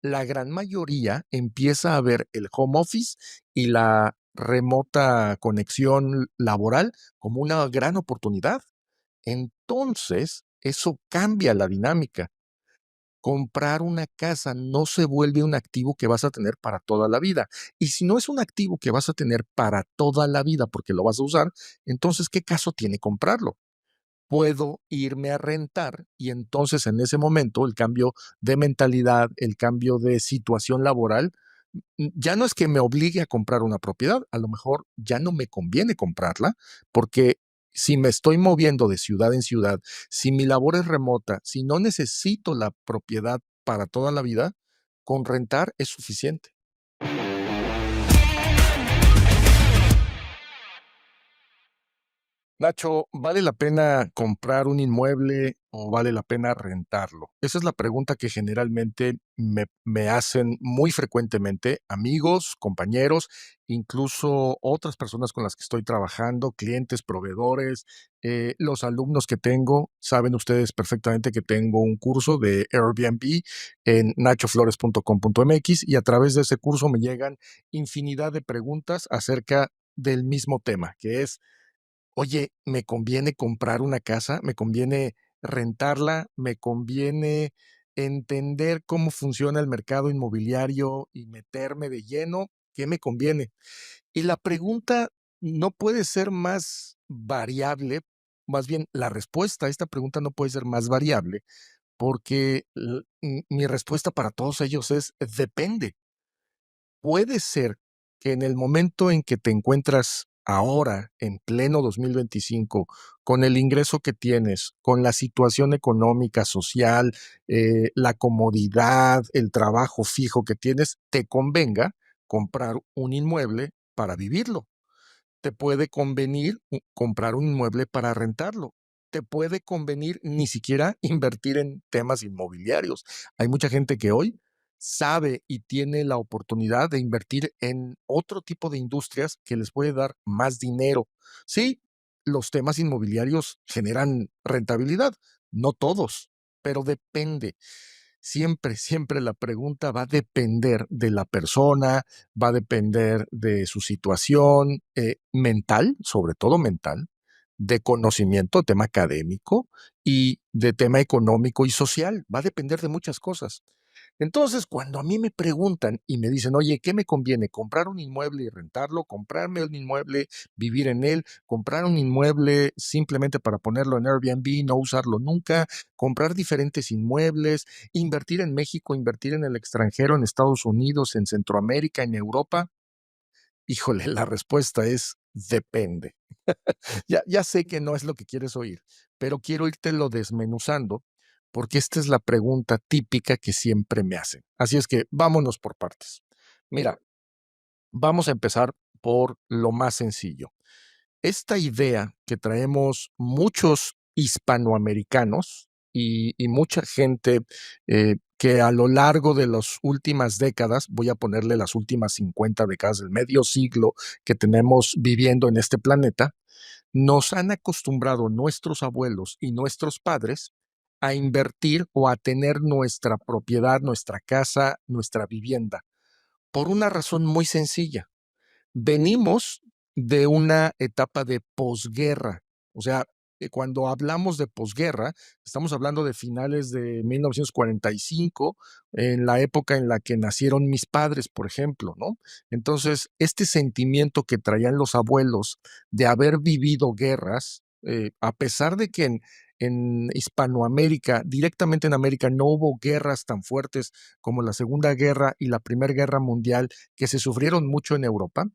la gran mayoría empieza a ver el home office y la remota conexión laboral como una gran oportunidad. Entonces, eso cambia la dinámica. Comprar una casa no se vuelve un activo que vas a tener para toda la vida. Y si no es un activo que vas a tener para toda la vida porque lo vas a usar, entonces, ¿qué caso tiene comprarlo? Puedo irme a rentar y entonces en ese momento el cambio de mentalidad, el cambio de situación laboral, ya no es que me obligue a comprar una propiedad, a lo mejor ya no me conviene comprarla porque si me estoy moviendo de ciudad en ciudad, si mi labor es remota, si no necesito la propiedad para toda la vida, con rentar es suficiente. Nacho, ¿vale la pena comprar un inmueble o vale la pena rentarlo? Esa es la pregunta que generalmente me hacen muy frecuentemente amigos, compañeros, incluso otras personas con las que estoy trabajando, clientes, proveedores, los alumnos que tengo. Saben ustedes perfectamente que tengo un curso de Airbnb en nachoflores.com.mx y a través de ese curso me llegan infinidad de preguntas acerca del mismo tema, que es: oye, ¿me conviene comprar una casa? ¿Me conviene rentarla? ¿Me conviene entender cómo funciona el mercado inmobiliario y meterme de lleno? ¿Qué me conviene? Y la pregunta no puede ser más variable, más bien la respuesta a esta pregunta no puede ser más variable, porque mi respuesta para todos ellos es depende. Puede ser que en el momento en que te encuentras ahora, en pleno 2025, con el ingreso que tienes, con la situación económica, social, la comodidad, el trabajo fijo que tienes, te convenga comprar un inmueble para vivirlo. Te puede convenir comprar un inmueble para rentarlo. Te puede convenir ni siquiera invertir en temas inmobiliarios. Hay mucha gente que hoy sabe y tiene la oportunidad de invertir en otro tipo de industrias que les puede dar más dinero. Sí, los temas inmobiliarios generan rentabilidad, no todos, pero depende. Siempre, siempre la pregunta va a depender de la persona, va a depender de su situación mental, sobre todo mental, de conocimiento, tema académico y de tema económico y social. Va a depender de muchas cosas. Entonces, cuando a mí me preguntan y me dicen, oye, ¿qué me conviene? ¿Comprar un inmueble y rentarlo? ¿Comprarme un inmueble, vivir en él? ¿Comprar un inmueble simplemente para ponerlo en Airbnb, no usarlo nunca? ¿Comprar diferentes inmuebles? ¿Invertir en México, invertir en el extranjero, en Estados Unidos, en Centroamérica, en Europa? Híjole, la respuesta es depende. Ya sé que no es lo que quieres oír, pero quiero lo desmenuzando porque esta es la pregunta típica que siempre me hacen. Así es que vámonos por partes. Mira, vamos a empezar por lo más sencillo. Esta idea que traemos muchos hispanoamericanos y mucha gente que a lo largo de las últimas décadas, voy a ponerle las últimas 50 décadas del medio siglo que tenemos viviendo en este planeta, nos han acostumbrado nuestros abuelos y nuestros padres a invertir o a tener nuestra propiedad, nuestra casa, nuestra vivienda, por una razón muy sencilla. Venimos de una etapa de posguerra, o sea, cuando hablamos de posguerra, estamos hablando de finales de 1945, en la época en la que nacieron mis padres, por ejemplo, ¿no? Entonces, este sentimiento que traían los abuelos de haber vivido guerras, a pesar de que en Hispanoamérica, directamente en América, no hubo guerras tan fuertes como la Segunda Guerra y la Primera Guerra Mundial, que se sufrieron mucho en Europa.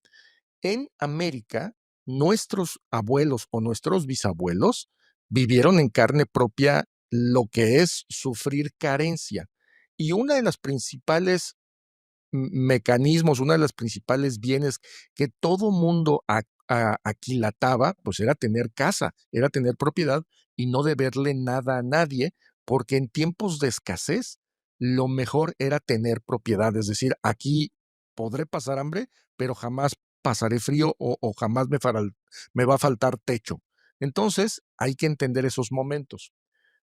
En América, nuestros abuelos o nuestros bisabuelos vivieron en carne propia lo que es sufrir carencia. Y una de las principales mecanismos, una de las principales bienes que todo mundo aquilataba, pues era tener casa, era tener propiedad y no deberle nada a nadie, porque en tiempos de escasez, lo mejor era tener propiedad. Es decir, aquí podré pasar hambre, pero jamás pasaré frío o jamás me va a faltar techo. Entonces, hay que entender esos momentos.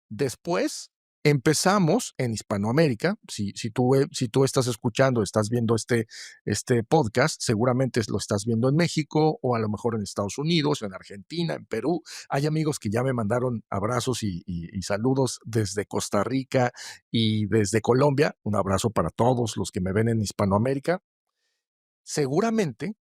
Después Empezamos en Hispanoamérica. Si tú estás escuchando, estás viendo este podcast, seguramente lo estás viendo en México o a lo mejor en Estados Unidos, en Argentina, en Perú. Hay amigos que ya me mandaron abrazos y saludos desde Costa Rica y desde Colombia. Un abrazo para todos los que me ven en Hispanoamérica. Seguramente,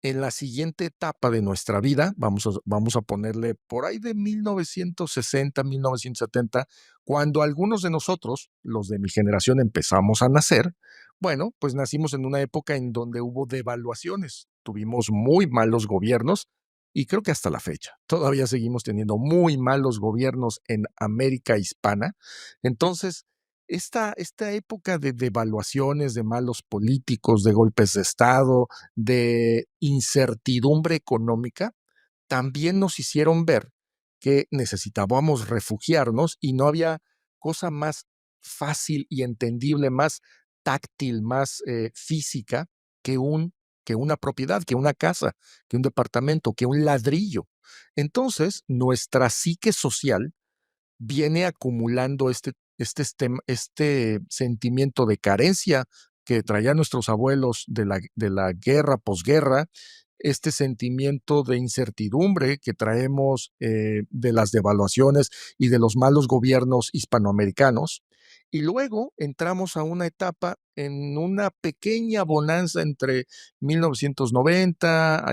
en la siguiente etapa de nuestra vida, vamos a ponerle por ahí de 1960, 1970, cuando algunos de nosotros, los de mi generación, empezamos a nacer, bueno, pues nacimos en una época en donde hubo devaluaciones, tuvimos muy malos gobiernos y creo que hasta la fecha todavía seguimos teniendo muy malos gobiernos en América hispana. Entonces, esta época de devaluaciones, de malos políticos, de golpes de Estado, de incertidumbre económica, también nos hicieron ver que necesitábamos refugiarnos y no había cosa más fácil y entendible, más táctil, más física que, que una propiedad, que una casa, que un departamento, que un ladrillo. Entonces, nuestra psique social viene acumulando este sentimiento de carencia que traían nuestros abuelos de la guerra, posguerra, este sentimiento de incertidumbre que traemos de las devaluaciones y de los malos gobiernos hispanoamericanos. Y luego entramos a una etapa en una pequeña bonanza entre 1990,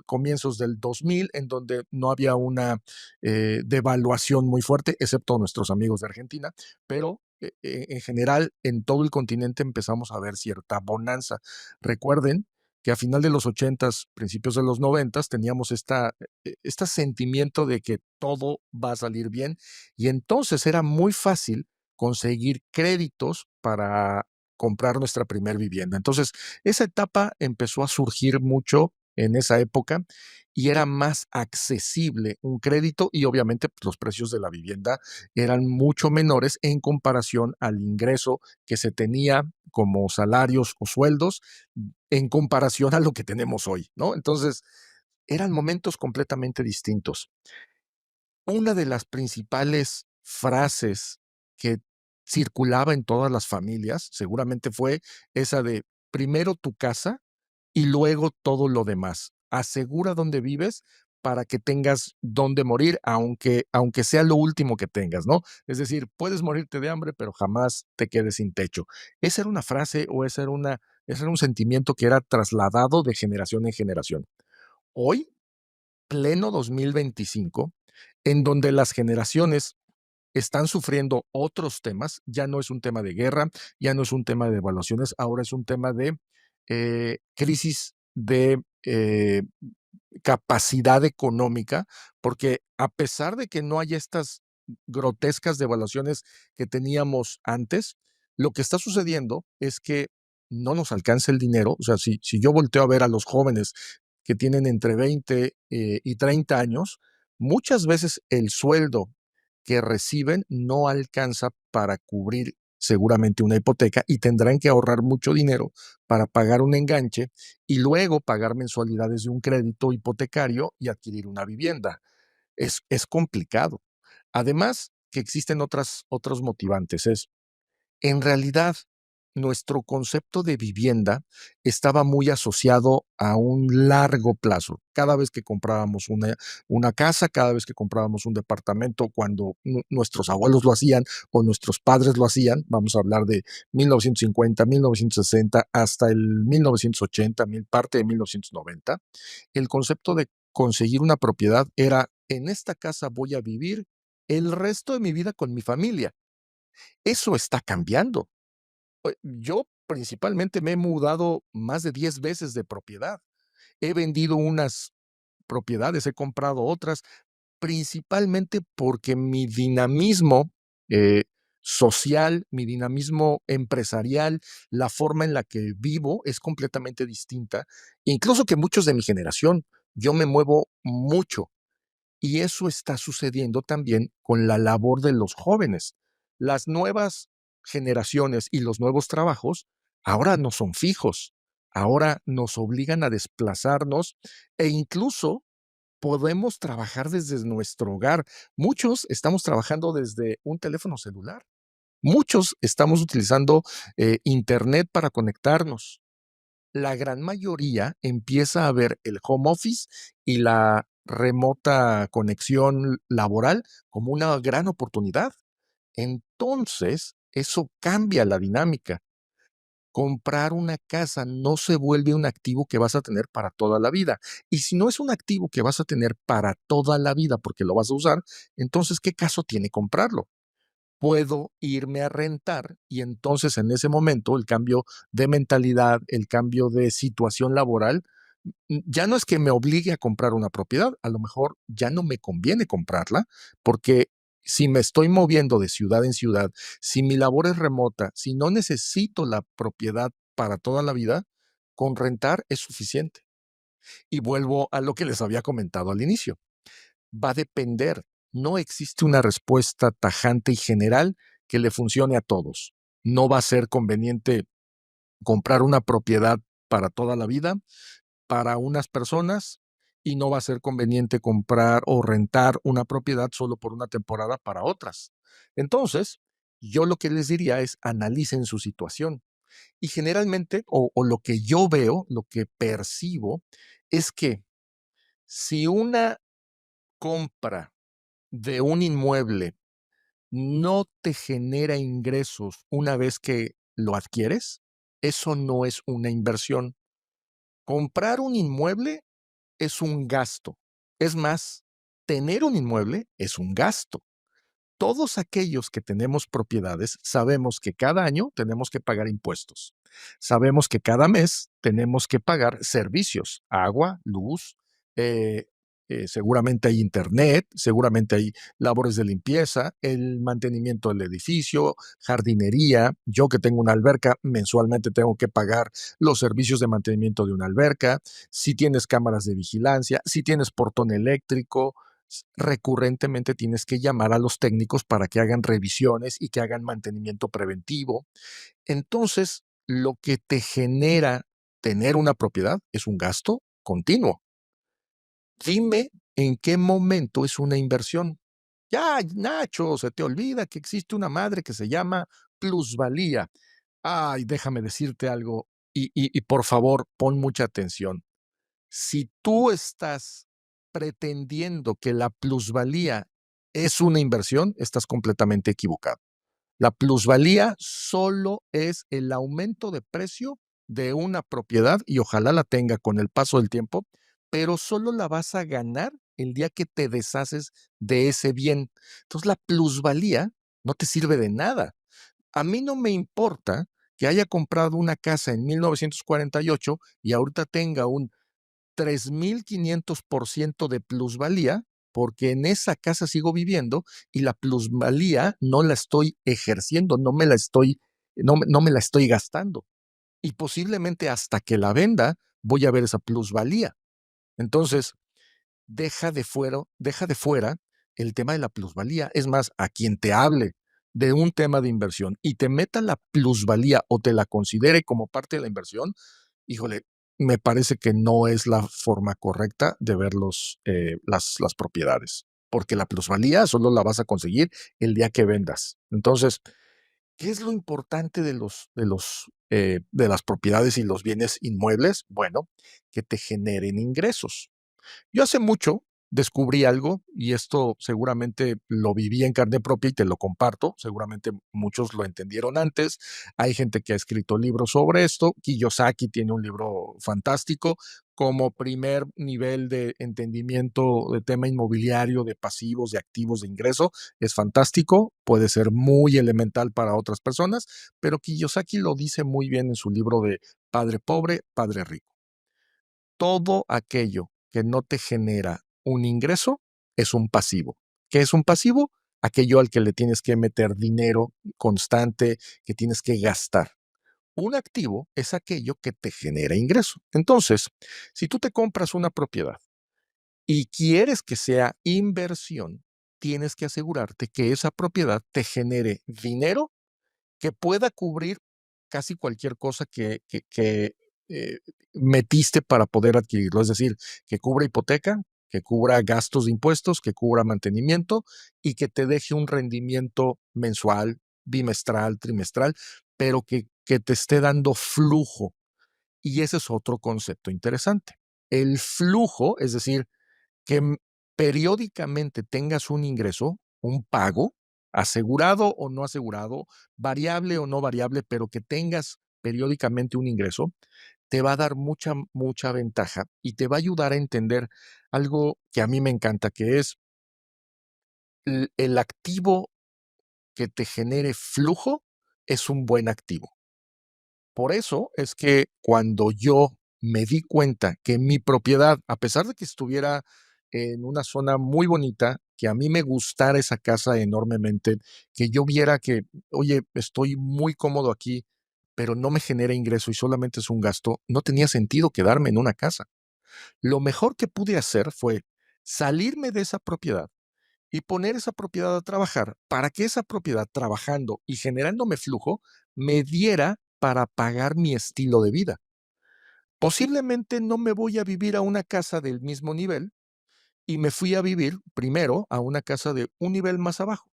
comienzos del 2000, en donde no había una devaluación muy fuerte, excepto nuestros amigos de Argentina, pero en general en todo el continente empezamos a ver cierta bonanza. Recuerden que a final de los 80s, principios de los 90s, teníamos este sentimiento de que todo va a salir bien y entonces era muy fácil conseguir créditos para comprar nuestra primer vivienda. Entonces, esa etapa empezó a surgir mucho en esa época y era más accesible un crédito y obviamente pues, los precios de la vivienda eran mucho menores en comparación al ingreso que se tenía como salarios o sueldos en comparación a lo que tenemos hoy, ¿no? Entonces, eran momentos completamente distintos. Una de las principales frases que circulaba en todas las familias, seguramente fue esa de primero tu casa y luego todo lo demás. Asegura dónde vives para que tengas dónde morir, aunque sea lo último que tengas, ¿no? Es decir, puedes morirte de hambre, pero jamás te quedes sin techo. Esa era una frase o ese era un sentimiento que era trasladado de generación en generación. Hoy, pleno 2025, en donde las generaciones están sufriendo otros temas, ya no es un tema de guerra, ya no es un tema de devaluaciones, ahora es un tema de crisis de capacidad económica, porque a pesar de que no haya estas grotescas devaluaciones que teníamos antes, lo que está sucediendo es que no nos alcanza el dinero. O sea, si yo volteo a ver a los jóvenes que tienen entre 20 y 30 años, muchas veces el sueldo que reciben no alcanza para cubrir seguramente una hipoteca y tendrán que ahorrar mucho dinero para pagar un enganche y luego pagar mensualidades de un crédito hipotecario y adquirir una vivienda. Es complicado. Además, que existen otros motivantes. En realidad, nuestro concepto de vivienda estaba muy asociado a un largo plazo. Cada vez que comprábamos una casa, cada vez que comprábamos un departamento, cuando nuestros abuelos lo hacían o nuestros padres lo hacían, vamos a hablar de 1950, 1960, hasta el 1980, parte de 1990, el concepto de conseguir una propiedad era, en esta casa voy a vivir el resto de mi vida con mi familia. Eso está cambiando. Yo principalmente me he mudado más de 10 veces de propiedad. He vendido unas propiedades, he comprado otras, principalmente porque mi dinamismo eh, social, mi dinamismo empresarial, la forma en la que vivo es completamente distinta. Incluso que muchos de mi generación, yo me muevo mucho y eso está sucediendo también con la labor de los jóvenes. Las nuevas generaciones y los nuevos trabajos ahora no son fijos, ahora nos obligan a desplazarnos e incluso podemos trabajar desde nuestro hogar. Muchos estamos trabajando desde un teléfono celular. Muchos estamos utilizando Internet para conectarnos. La gran mayoría empieza a ver el home office y la remota conexión laboral como una gran oportunidad. Entonces, eso cambia la dinámica. Comprar una casa no se vuelve un activo que vas a tener para toda la vida. Y si no es un activo que vas a tener para toda la vida porque lo vas a usar, entonces, ¿qué caso tiene comprarlo? Puedo irme a rentar y entonces en ese momento el cambio de mentalidad, el cambio de situación laboral, ya no es que me obligue a comprar una propiedad, a lo mejor ya no me conviene comprarla porque si me estoy moviendo de ciudad en ciudad, si mi labor es remota, si no necesito la propiedad para toda la vida, con rentar es suficiente. Y vuelvo a lo que les había comentado al inicio, va a depender. No existe una respuesta tajante y general que le funcione a todos. No va a ser conveniente comprar una propiedad para toda la vida para unas personas y no va a ser conveniente comprar o rentar una propiedad solo por una temporada para otras. Entonces, yo lo que les diría es analicen su situación. Y generalmente, o lo que yo veo, lo que percibo, es que si una compra de un inmueble no te genera ingresos una vez que lo adquieres, eso no es una inversión. Comprar un inmueble es un gasto. Es más, tener un inmueble es un gasto. Todos aquellos que tenemos propiedades sabemos que cada año tenemos que pagar impuestos. Sabemos que cada mes tenemos que pagar servicios, agua, luz, eh, seguramente hay internet, seguramente hay labores de limpieza, el mantenimiento del edificio, jardinería. Yo que tengo una alberca, mensualmente tengo que pagar los servicios de mantenimiento de una alberca. Si tienes cámaras de vigilancia, si tienes portón eléctrico, recurrentemente tienes que llamar a los técnicos para que hagan revisiones y que hagan mantenimiento preventivo. Entonces, lo que te genera tener una propiedad es un gasto continuo. Dime en qué momento es una inversión. Ya, Nacho, se te olvida que existe una madre que se llama plusvalía. Ay, déjame decirte algo y por favor, pon mucha atención. Si tú estás pretendiendo que la plusvalía es una inversión, estás completamente equivocado. La plusvalía solo es el aumento de precio de una propiedad y ojalá la tenga con el paso del tiempo, pero solo la vas a ganar el día que te deshaces de ese bien. Entonces la plusvalía no te sirve de nada. A mí no me importa que haya comprado una casa en 1948 y ahorita tenga un 3,500% de plusvalía, porque en esa casa sigo viviendo y la plusvalía no la estoy ejerciendo, no me la estoy gastando. Y posiblemente hasta que la venda voy a ver esa plusvalía. Entonces, deja de fuera el tema de la plusvalía. Es más, a quien te hable de un tema de inversión y te meta la plusvalía o te la considere como parte de la inversión, híjole, me parece que no es la forma correcta de ver las propiedades, porque la plusvalía solo la vas a conseguir el día que vendas. Entonces, ¿qué es lo importante de las propiedades y los bienes inmuebles? Bueno, que te generen ingresos. Yo hace mucho descubrí algo y esto seguramente lo viví en carne propia y te lo comparto. Seguramente muchos lo entendieron antes. Hay gente que ha escrito libros sobre esto. Kiyosaki tiene un libro fantástico como primer nivel de entendimiento de tema inmobiliario, de pasivos, de activos, de ingreso. Es fantástico, puede ser muy elemental para otras personas, pero Kiyosaki lo dice muy bien en su libro de Padre Pobre, Padre Rico. Todo aquello que no te genera un ingreso es un pasivo. ¿Qué es un pasivo? Aquello al que le tienes que meter dinero constante, que tienes que gastar. Un activo es aquello que te genera ingreso. Entonces, si tú te compras una propiedad y quieres que sea inversión, tienes que asegurarte que esa propiedad te genere dinero que pueda cubrir casi cualquier cosa que eh, metiste para poder adquirirlo. Es decir, que cubra hipoteca, que cubra gastos de impuestos, que cubra mantenimiento y que te deje un rendimiento mensual, bimestral, trimestral, pero que te esté dando flujo. Y ese es otro concepto interesante. El flujo, es decir, que periódicamente tengas un ingreso, un pago, asegurado o no asegurado, variable o no variable, pero que tengas periódicamente un ingreso, te va a dar mucha, mucha ventaja y te va a ayudar a entender algo que a mí me encanta, que es el activo que te genere flujo es un buen activo. Por eso es que cuando yo me di cuenta que mi propiedad, a pesar de que estuviera en una zona muy bonita, que a mí me gustara esa casa enormemente, que yo viera que, oye, estoy muy cómodo aquí, pero no me genera ingreso y solamente es un gasto, no tenía sentido quedarme en una casa. Lo mejor que pude hacer fue salirme de esa propiedad y poner esa propiedad a trabajar para que esa propiedad, trabajando y generándome flujo, me diera para pagar mi estilo de vida. Posiblemente no me voy a vivir a una casa del mismo nivel y me fui a vivir primero a una casa de un nivel más abajo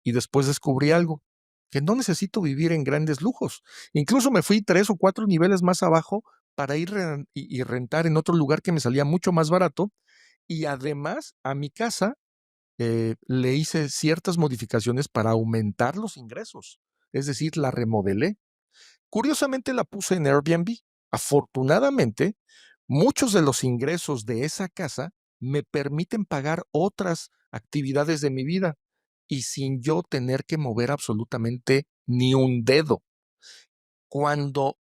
y después descubrí algo, que no necesito vivir en grandes lujos. Incluso me fui 3 o 4 niveles más abajo para ir y rentar en otro lugar que me salía mucho más barato y además a mi casa le hice ciertas modificaciones para aumentar los ingresos, es decir, la remodelé. Curiosamente la puse en Airbnb. Afortunadamente, muchos de los ingresos de esa casa me permiten pagar otras actividades de mi vida y sin yo tener que mover absolutamente ni un dedo. Cuando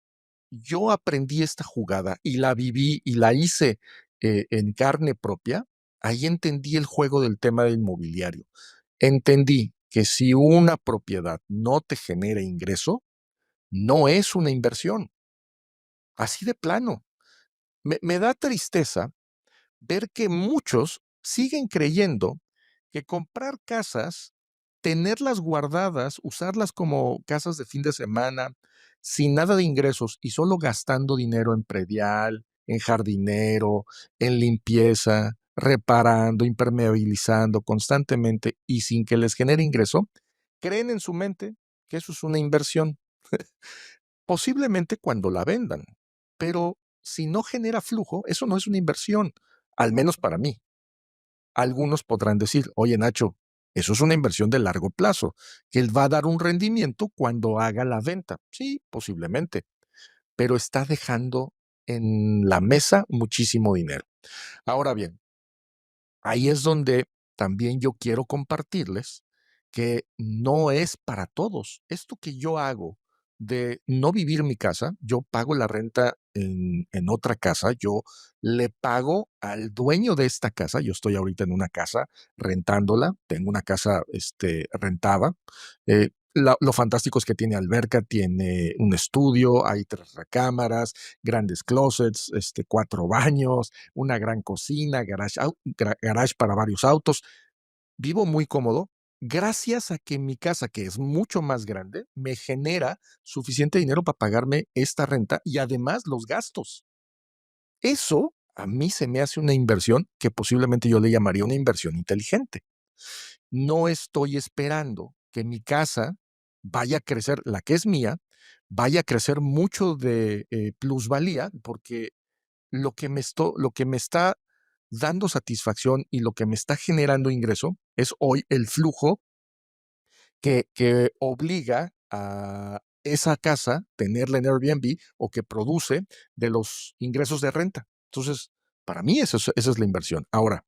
yo aprendí esta jugada y la viví y la hice en carne propia, ahí entendí el juego del tema del inmobiliario. Entendí que si una propiedad no te genera ingreso, no es una inversión, así de plano. Me da tristeza ver que muchos siguen creyendo que comprar casas, tenerlas guardadas, usarlas como casas de fin de semana, sin nada de ingresos y solo gastando dinero en predial, en jardinero, en limpieza, reparando, impermeabilizando constantemente y sin que les genere ingreso, creen en su mente que eso es una inversión. Posiblemente cuando la vendan, pero si no genera flujo, eso no es una inversión, al menos para mí. Algunos podrán decir, oye Nacho, eso es una inversión de largo plazo, que él va a dar un rendimiento cuando haga la venta. Sí, posiblemente, pero está dejando en la mesa muchísimo dinero. Ahora bien, ahí es donde también yo quiero compartirles que no es para todos. Esto que yo hago de no vivir en mi casa, yo pago la renta en otra casa, yo le pago al dueño de esta casa, yo estoy ahorita en una casa rentándola, tengo una casa rentada. Lo fantástico es que tiene alberca, tiene un estudio, hay 3 recámaras, grandes closets, 4 baños, una gran cocina, garage para varios autos. Vivo muy cómodo gracias a que mi casa, que es mucho más grande, me genera suficiente dinero para pagarme esta renta y además los gastos. Eso a mí se me hace una inversión que posiblemente yo le llamaría una inversión inteligente. No estoy esperando que mi casa vaya a crecer, la que es mía, vaya a crecer mucho de plusvalía, porque lo que me está dando satisfacción y lo que me está generando ingreso es hoy el flujo que obliga a esa casa tenerla en Airbnb o que produce de los ingresos de renta. Entonces, para mí esa es la inversión. Ahora,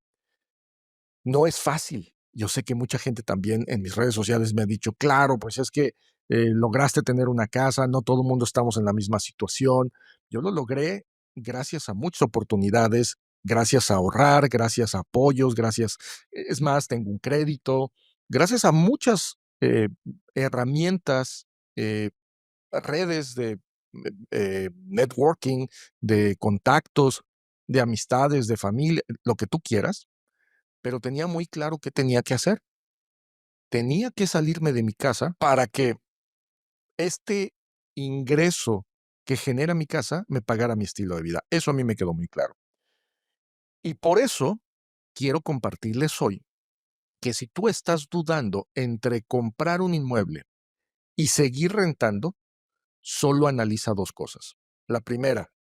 no es fácil. Yo sé que mucha gente también en mis redes sociales me ha dicho, claro, pues es que lograste tener una casa, no todo el mundo estamos en la misma situación. Yo lo logré gracias a muchas oportunidades, gracias a ahorrar, gracias a apoyos, gracias, es más, tengo un crédito, gracias a muchas herramientas, eh, redes de networking, de contactos, de amistades, de familia, lo que tú quieras, pero tenía muy claro qué tenía que hacer. Tenía que salirme de mi casa para que este ingreso que genera mi casa me pagara mi estilo de vida. Eso a mí me quedó muy claro. Y por eso quiero compartirles hoy que si tú estás dudando entre comprar un inmueble y seguir rentando, solo analiza 2 cosas. La primera,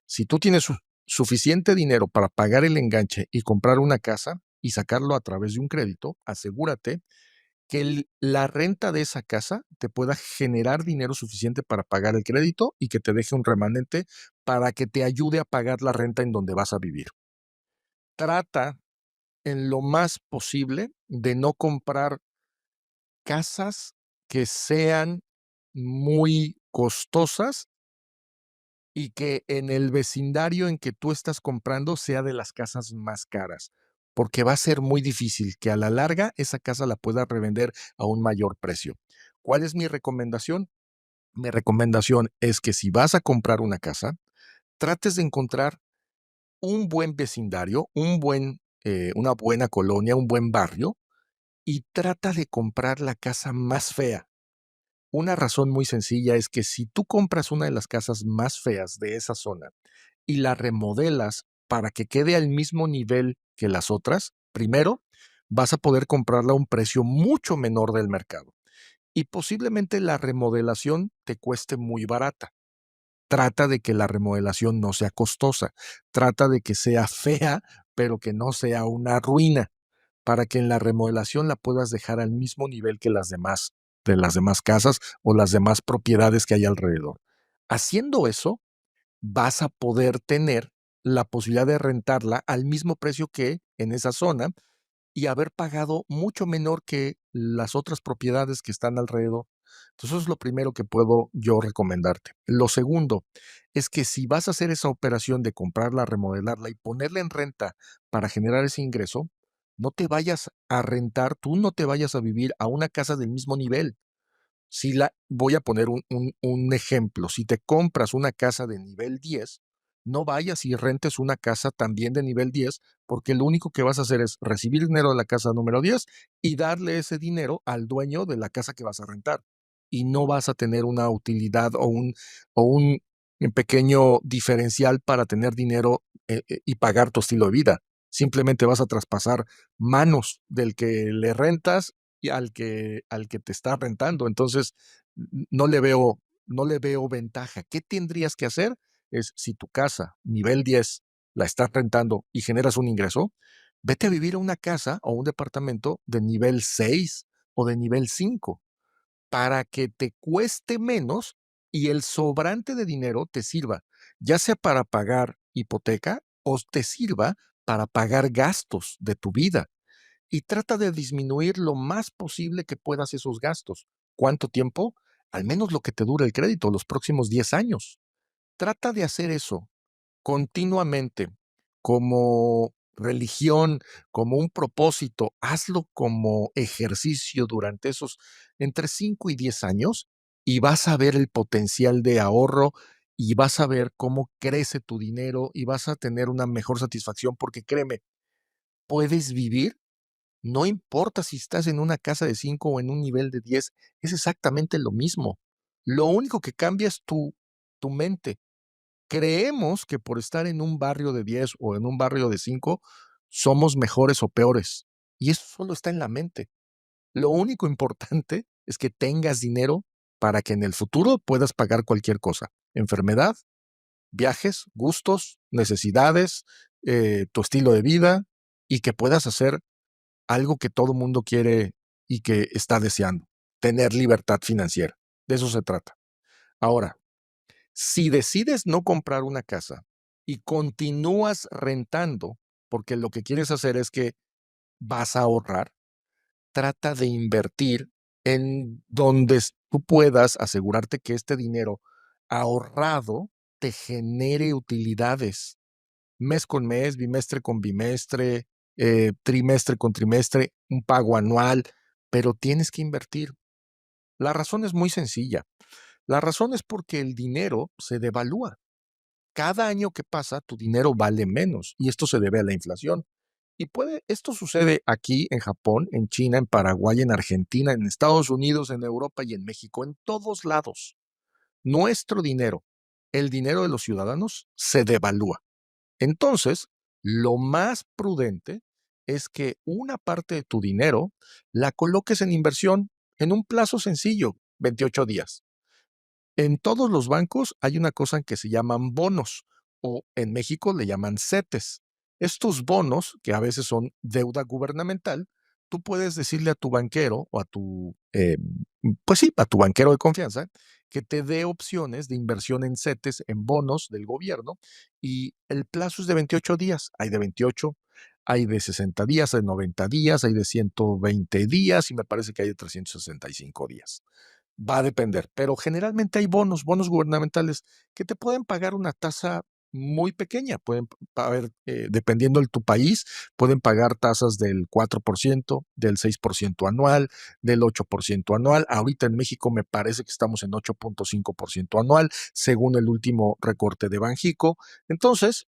si tú tienes suficiente dinero para pagar el enganche y comprar una casa y sacarlo a través de un crédito, asegúrate que la renta de esa casa te pueda generar dinero suficiente para pagar el crédito y que te deje un remanente para que te ayude a pagar la renta en donde vas a vivir. Trata en lo más posible de no comprar casas que sean muy costosas y que en el vecindario en que tú estás comprando sea de las casas más caras, porque va a ser muy difícil que a la larga esa casa la pueda revender a un mayor precio. ¿Cuál es mi recomendación? Mi recomendación es que si vas a comprar una casa, trates de encontrar un buen vecindario, una buena colonia, un buen barrio, y trata de comprar la casa más fea. Una razón muy sencilla es que si tú compras una de las casas más feas de esa zona y la remodelas para que quede al mismo nivel que las otras, primero, vas a poder comprarla a un precio mucho menor del mercado y posiblemente la remodelación te cueste muy barata. Trata de que la remodelación no sea costosa, trata de que sea fea, pero que no sea una ruina, para que en la remodelación la puedas dejar al mismo nivel que de las demás casas o las demás propiedades que hay alrededor. Haciendo eso, vas a poder tener la posibilidad de rentarla al mismo precio que en esa zona y haber pagado mucho menor que las otras propiedades que están alrededor. Entonces, eso es lo primero que puedo yo recomendarte. Lo segundo es que si vas a hacer esa operación de comprarla, remodelarla y ponerla en renta para generar ese ingreso, no te vayas a rentar, tú no te vayas a vivir a una casa del mismo nivel. Si la voy a poner un ejemplo, si te compras una casa de nivel 10, no vayas y rentes una casa también de nivel 10, porque lo único que vas a hacer es recibir dinero de la casa número 10 y darle ese dinero al dueño de la casa que vas a rentar. Y no vas a tener una utilidad o un pequeño diferencial para tener dinero, y pagar tu estilo de vida. Simplemente vas a traspasar manos del que le rentas y al que te está rentando. Entonces, no le veo ventaja. ¿Qué tendrías que hacer? Es, si tu casa, nivel 10 la estás rentando y generas un ingreso, vete a vivir a una casa o un departamento de nivel 6 o de nivel 5 para que te cueste menos y el sobrante de dinero te sirva, ya sea para pagar hipoteca o te sirva para pagar gastos de tu vida y trata de disminuir lo más posible que puedas esos gastos. ¿Cuánto tiempo? Al menos lo que te dure el crédito, los próximos 10 años. Trata de hacer eso continuamente, como religión, como un propósito. Hazlo como ejercicio durante esos entre 5 y 10 años y vas a ver el potencial de ahorro y vas a ver cómo crece tu dinero y vas a tener una mejor satisfacción porque créeme, puedes vivir, no importa si estás en una casa de 5 o en un nivel de 10, es exactamente lo mismo. Lo único que cambia es tu mente. Creemos que por estar en un barrio de 10 o en un barrio de 5 somos mejores o peores. Y eso solo está en la mente. Lo único importante es que tengas dinero para que en el futuro puedas pagar cualquier cosa. Enfermedad, viajes, gustos, necesidades, tu estilo de vida y que puedas hacer algo que todo mundo quiere y que está deseando, tener libertad financiera. De eso se trata. Ahora, si decides no comprar una casa y continúas rentando, porque lo que quieres hacer es que vas a ahorrar, trata de invertir en donde tú puedas asegurarte que este dinero ahorrado te genere utilidades mes con mes, bimestre con bimestre, trimestre con trimestre, un pago anual, pero tienes que invertir. La razón es muy sencilla. La razón es porque el dinero se devalúa. Cada año que pasa, tu dinero vale menos y esto se debe a la inflación. Esto sucede aquí en Japón, en China, en Paraguay, en Argentina, en Estados Unidos, en Europa y en México, en todos lados. Nuestro dinero, el dinero de los ciudadanos, se devalúa. Entonces, lo más prudente es que una parte de tu dinero la coloques en inversión en un plazo sencillo. 28 días. En todos los bancos hay una cosa que se llaman bonos o en México le llaman CETES. Estos bonos, que a veces son deuda gubernamental, tú puedes decirle a tu banquero o a tu, pues sí, a tu banquero de confianza, que te dé opciones de inversión en CETES, en bonos del gobierno, y el plazo es de 28 días. Hay de 28, hay de 60 días, hay de 90 días, hay de 120 días y me parece que hay de 365 días. Va a depender, pero generalmente hay bonos, bonos gubernamentales que te pueden pagar una tasa muy pequeña. Pueden haber, dependiendo de tu país, pueden pagar tasas del 4%, del 6% anual, del 8% anual. Ahorita en México me parece que estamos en 8.5% anual, según el último recorte de Banjico. Entonces,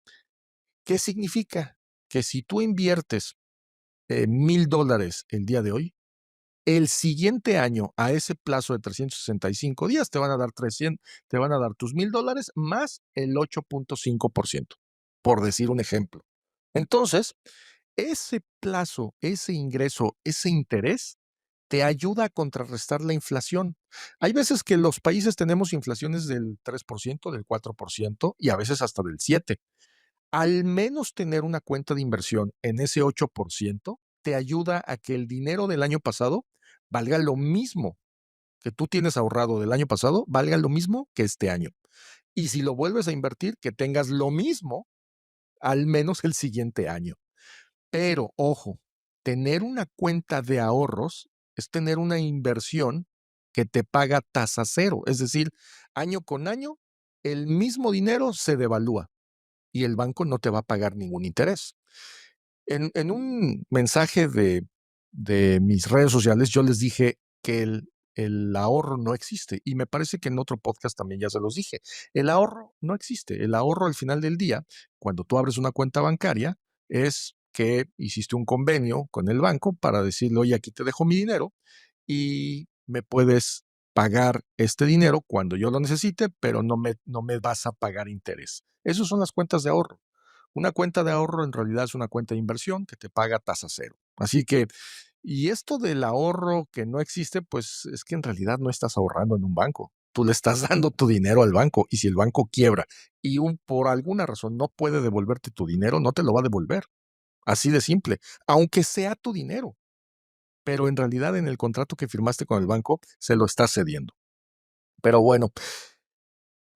¿qué significa? Que si tú inviertes $1,000 el día de hoy, el siguiente año, a ese plazo de 365 días, te van a dar 300, te van a dar tus $1,000 más el 8.5%, por decir un ejemplo. Entonces, ese plazo, ese ingreso, ese interés, te ayuda a contrarrestar la inflación. Hay veces que los países tenemos inflaciones del 3%, del 4% y a veces hasta del 7%. Al menos tener una cuenta de inversión en ese 8% te ayuda a que el dinero del año pasado valga lo mismo que tú tienes ahorrado del año pasado, valga lo mismo que este año. Y si lo vuelves a invertir, que tengas lo mismo al menos el siguiente año. Pero ojo, tener una cuenta de ahorros es tener una inversión que te paga tasa cero, es decir, año con año el mismo dinero se devalúa y el banco no te va a pagar ningún interés. En un mensaje de mis redes sociales, yo les dije que el ahorro no existe. Y me parece que en otro podcast también ya se los dije. El ahorro no existe. El ahorro al final del día, cuando tú abres una cuenta bancaria, es que hiciste un convenio con el banco para decirle, oye, aquí te dejo mi dinero y me puedes pagar este dinero cuando yo lo necesite, pero no me vas a pagar interés. Esas son las cuentas de ahorro. Una cuenta de ahorro en realidad es una cuenta de inversión que te paga tasa cero. Así que, y esto del ahorro que no existe, pues es que en realidad no estás ahorrando en un banco. Tú le estás dando tu dinero al banco y si el banco quiebra y por alguna razón no puede devolverte tu dinero, no te lo va a devolver. Así de simple, aunque sea tu dinero. Pero en realidad en el contrato que firmaste con el banco se lo estás cediendo. Pero bueno,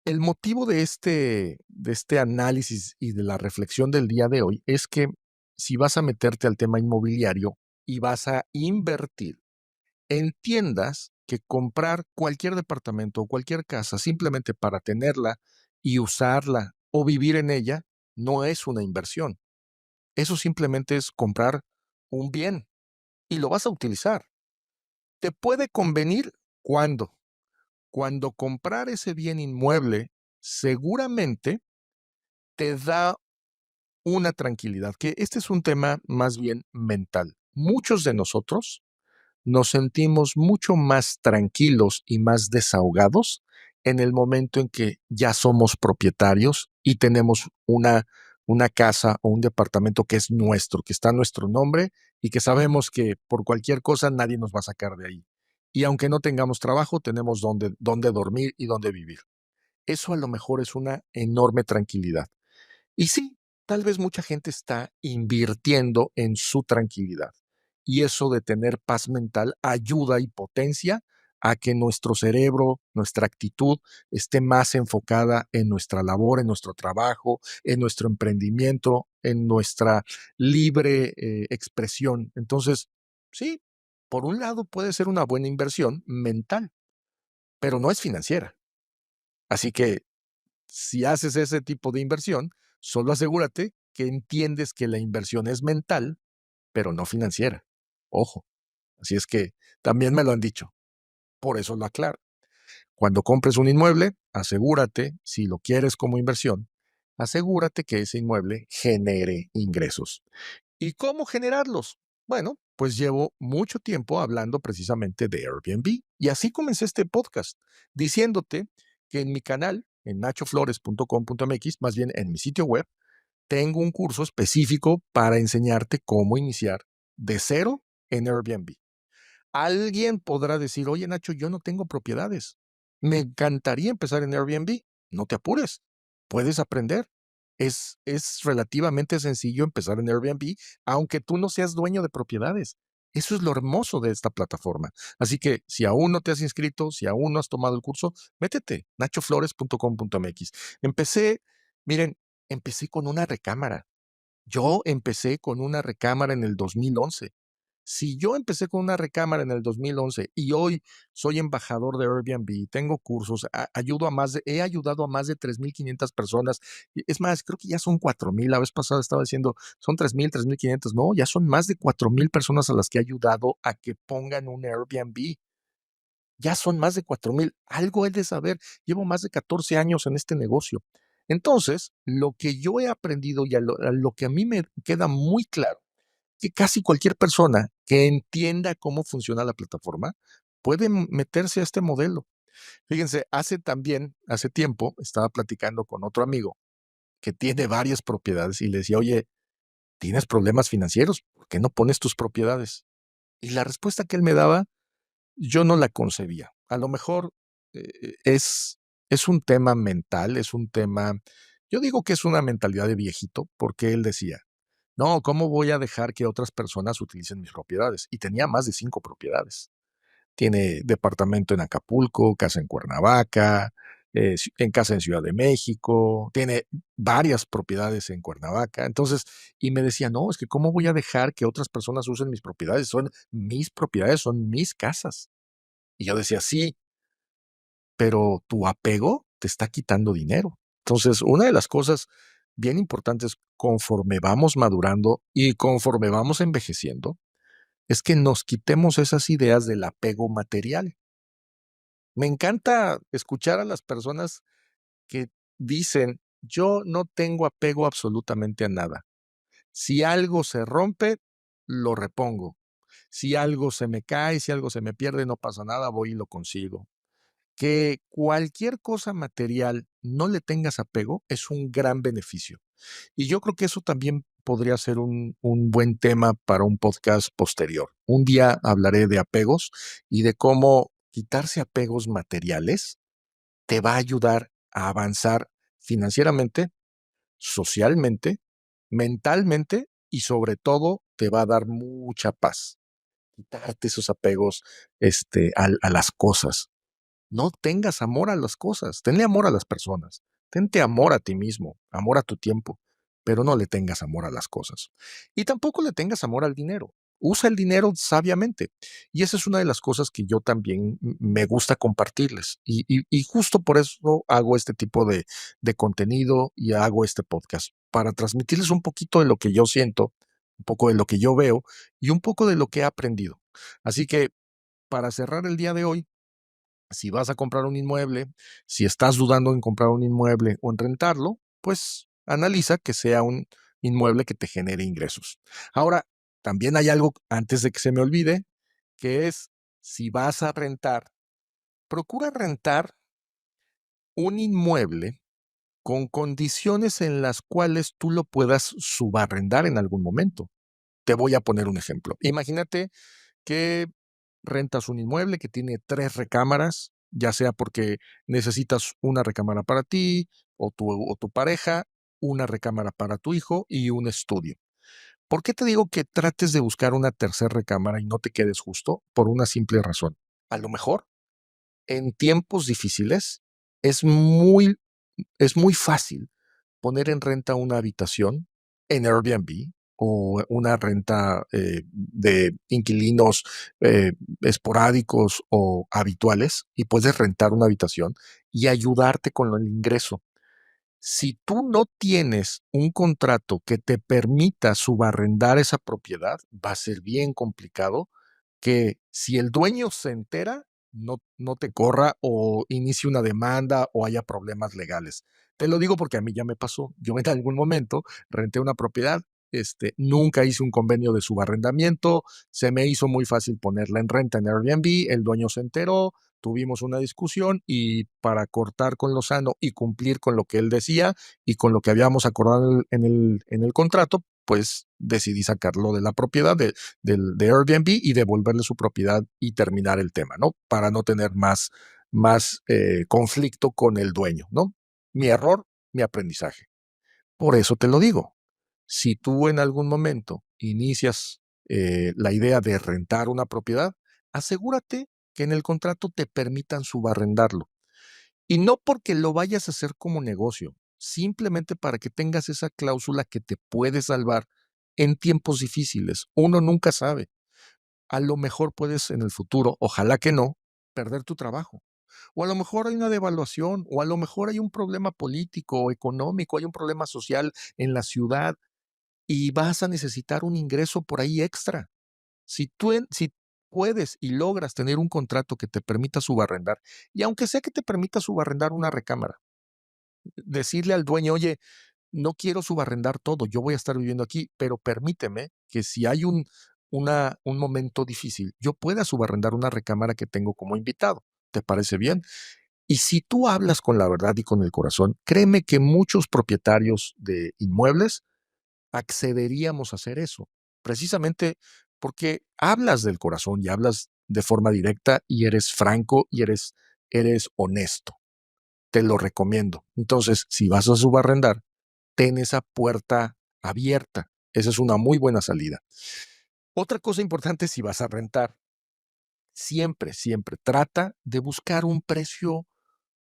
el motivo de este análisis y de la reflexión del día de hoy es que si vas a meterte al tema inmobiliario y vas a invertir, entiendas que comprar cualquier departamento o cualquier casa simplemente para tenerla y usarla o vivir en ella no es una inversión. Eso simplemente es comprar un bien y lo vas a utilizar. ¿Te puede convenir cuándo? Cuando comprar ese bien inmueble seguramente te da una tranquilidad, que este es un tema más bien mental. Muchos de nosotros nos sentimos mucho más tranquilos y más desahogados en el momento en que ya somos propietarios y tenemos una casa o un departamento que es nuestro, que está a nuestro nombre y que sabemos que por cualquier cosa nadie nos va a sacar de ahí. Y aunque no tengamos trabajo, tenemos donde dormir y donde vivir. Eso a lo mejor es una enorme tranquilidad. Y sí, tal vez mucha gente está invirtiendo en su tranquilidad. Y eso de tener paz mental ayuda y potencia a que nuestro cerebro, nuestra actitud esté más enfocada en nuestra labor, en nuestro trabajo, en nuestro emprendimiento, en nuestra libre expresión. Entonces, sí, por un lado puede ser una buena inversión mental, pero no es financiera. Así que si haces ese tipo de inversión, solo asegúrate que entiendes que la inversión es mental, pero no financiera. Ojo, así es que también me lo han dicho. Por eso lo aclaro. Cuando compres un inmueble, asegúrate, si lo quieres como inversión, asegúrate que ese inmueble genere ingresos. ¿Y cómo generarlos? Bueno, pues llevo mucho tiempo hablando precisamente de Airbnb y así comencé este podcast, diciéndote que en mi canal, en nachoflores.com.mx, más bien en mi sitio web, tengo un curso específico para enseñarte cómo iniciar de cero en Airbnb. Alguien podrá decir: "Oye, Nacho, yo no tengo propiedades. Me encantaría empezar en Airbnb". No te apures, puedes aprender. Es relativamente sencillo empezar en Airbnb, aunque tú no seas dueño de propiedades. Eso es lo hermoso de esta plataforma. Así que, si aún no te has inscrito, si aún no has tomado el curso, métete, nachoflores.com.mx. Empecé, miren, empecé con una recámara. Yo empecé con una recámara en el 2011. Si yo empecé con una recámara en el 2011 y hoy soy embajador de Airbnb, tengo cursos, he ayudado a más de 3,500 personas. Es más, creo que ya son 4,000. La vez pasada estaba diciendo, son 3,000, 3,500. No, ya son más de 4,000 personas a las que he ayudado a que pongan un Airbnb. Ya son más de 4,000. Algo he de saber. Llevo más de 14 años en este negocio. Entonces, lo que yo he aprendido y a lo que a mí me queda muy claro, que casi cualquier persona que entienda cómo funciona la plataforma puede meterse a este modelo. Fíjense, hace tiempo, estaba platicando con otro amigo que tiene varias propiedades y le decía: "Oye, ¿tienes problemas financieros? ¿Por qué no pones tus propiedades?". Y la respuesta que él me daba, yo no la concebía. A lo mejor, es un tema mental, es un tema, yo digo que es una mentalidad de viejito, porque él decía: "No, ¿cómo voy a dejar que otras personas utilicen mis propiedades?". Y tenía más de 5 propiedades. Tiene departamento en Acapulco, casa en Cuernavaca, en casa en Ciudad de México, tiene varias propiedades en Cuernavaca. Entonces, y me decía: "No, es que cómo voy a dejar que otras personas usen mis propiedades, son mis propiedades, son mis casas". Y yo decía: "Sí, pero tu apego te está quitando dinero". Entonces, una de las cosas bien importantes conforme vamos madurando y conforme vamos envejeciendo, es que nos quitemos esas ideas del apego material. Me encanta escuchar a las personas que dicen: "Yo no tengo apego absolutamente a nada. Si algo se rompe, lo repongo. Si algo se me cae, si algo se me pierde, no pasa nada, voy y lo consigo". Que cualquier cosa material no le tengas apego es un gran beneficio. Y yo creo que eso también podría ser un buen tema para un podcast posterior. Un día hablaré de apegos y de cómo quitarse apegos materiales te va a ayudar a avanzar financieramente, socialmente, mentalmente y sobre todo te va a dar mucha paz. Quitarte esos apegos a las cosas. No tengas amor a las cosas, tenle amor a las personas, tente amor a ti mismo, amor a tu tiempo, pero no le tengas amor a las cosas. Y tampoco le tengas amor al dinero. Usa el dinero sabiamente. Y esa es una de las cosas que yo también me gusta compartirles. Y justo por eso hago este tipo de contenido y hago este podcast, para transmitirles un poquito de lo que yo siento, un poco de lo que yo veo y un poco de lo que he aprendido. Así que para cerrar el día de hoy, si vas a comprar un inmueble, si estás dudando en comprar un inmueble o en rentarlo, pues analiza que sea un inmueble que te genere ingresos. Ahora, también hay algo antes de que se me olvide, que es, si vas a rentar, procura rentar un inmueble con condiciones en las cuales tú lo puedas subarrendar en algún momento. Te voy a poner un ejemplo. Imagínate que rentas un inmueble que tiene 3 recámaras, ya sea porque necesitas una recámara para ti o tu pareja, una recámara para tu hijo y un estudio. ¿Por qué te digo que trates de buscar una tercera recámara y no te quedes justo? Por una simple razón. A lo mejor en tiempos difíciles es muy es muy fácil poner en renta una habitación en Airbnb o una renta, de inquilinos, esporádicos o habituales, y puedes rentar una habitación y ayudarte con el ingreso. Si tú no tienes un contrato que te permita subarrendar esa propiedad, va a ser bien complicado que, si el dueño se entera, no te corra o inicie una demanda o haya problemas legales. Te lo digo porque a mí ya me pasó. Yo en algún momento renté una propiedad, nunca hice un convenio de subarrendamiento, se me hizo muy fácil ponerla en renta en Airbnb, el dueño se enteró, tuvimos una discusión y, para cortar con lo sano y cumplir con lo que él decía y con lo que habíamos acordado en el contrato, pues decidí sacarlo de la propiedad de Airbnb y devolverle su propiedad y terminar el tema, ¿no? Para no tener más conflicto con el dueño, ¿no? Mi error, mi aprendizaje. Por eso te lo digo. Si tú en algún momento inicias la idea de rentar una propiedad, asegúrate que en el contrato te permitan subarrendarlo. Y no porque lo vayas a hacer como negocio, simplemente para que tengas esa cláusula que te puede salvar en tiempos difíciles. Uno nunca sabe. A lo mejor puedes en el futuro, ojalá que no, perder tu trabajo. O a lo mejor hay una devaluación, o a lo mejor hay un problema político o económico, hay un problema social en la ciudad y vas a necesitar un ingreso por ahí extra. Si puedes y logras tener un contrato que te permita subarrendar, y aunque sea que te permita subarrendar una recámara, decirle al dueño, oye, no quiero subarrendar todo, yo voy a estar viviendo aquí, pero permíteme que si hay un momento difícil, yo pueda subarrendar una recámara que tengo como invitado. ¿Te parece bien? Y si tú hablas con la verdad y con el corazón, créeme que muchos propietarios de inmuebles accederíamos a hacer eso, precisamente porque hablas del corazón y hablas de forma directa y eres franco y eres honesto. Te lo recomiendo. Entonces, si vas a subarrendar, ten esa puerta abierta. Esa es una muy buena salida. Otra cosa importante si vas a rentar, siempre, siempre trata de buscar un precio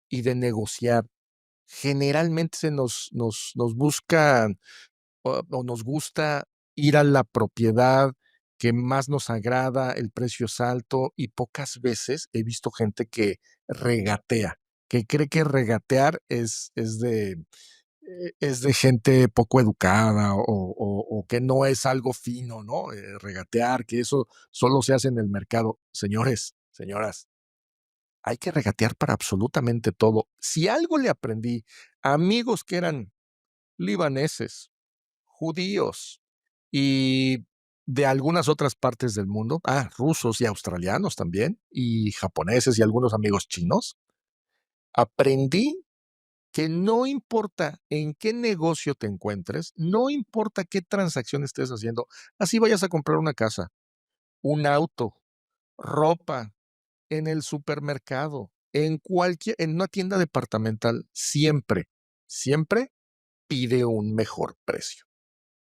y de negociar. Generalmente nos busca o nos gusta ir a la propiedad que más nos agrada, el precio es alto y pocas veces he visto gente que regatea, que cree que regatear es de gente poco educada o que no es algo fino, ¿no? Regatear, que eso solo se hace en el mercado. Señores, señoras, hay que regatear para absolutamente todo. Si algo le aprendí a amigos que eran libaneses, judíos y de algunas otras partes del mundo, rusos y australianos también, y japoneses y algunos amigos chinos, aprendí que no importa en qué negocio te encuentres, no importa qué transacción estés haciendo, así vayas a comprar una casa, un auto, ropa, en el supermercado, en una tienda departamental, siempre, siempre pide un mejor precio.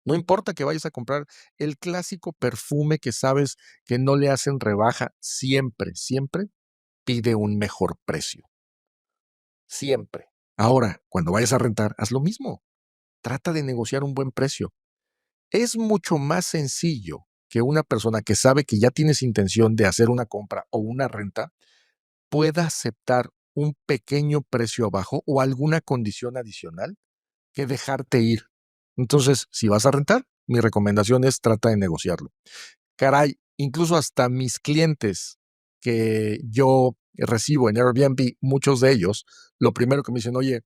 No importa que vayas a comprar el clásico perfume que sabes que no le hacen rebaja, siempre, siempre pide un mejor precio. Siempre. Ahora, cuando vayas a rentar, haz lo mismo. Trata de negociar un buen precio. Es mucho más sencillo que una persona que sabe que ya tienes intención de hacer una compra o una renta pueda aceptar un pequeño precio abajo o alguna condición adicional que dejarte ir. Entonces, si vas a rentar, mi recomendación es trata de negociarlo. Caray, incluso hasta mis clientes que yo recibo en Airbnb, muchos de ellos, lo primero que me dicen, oye,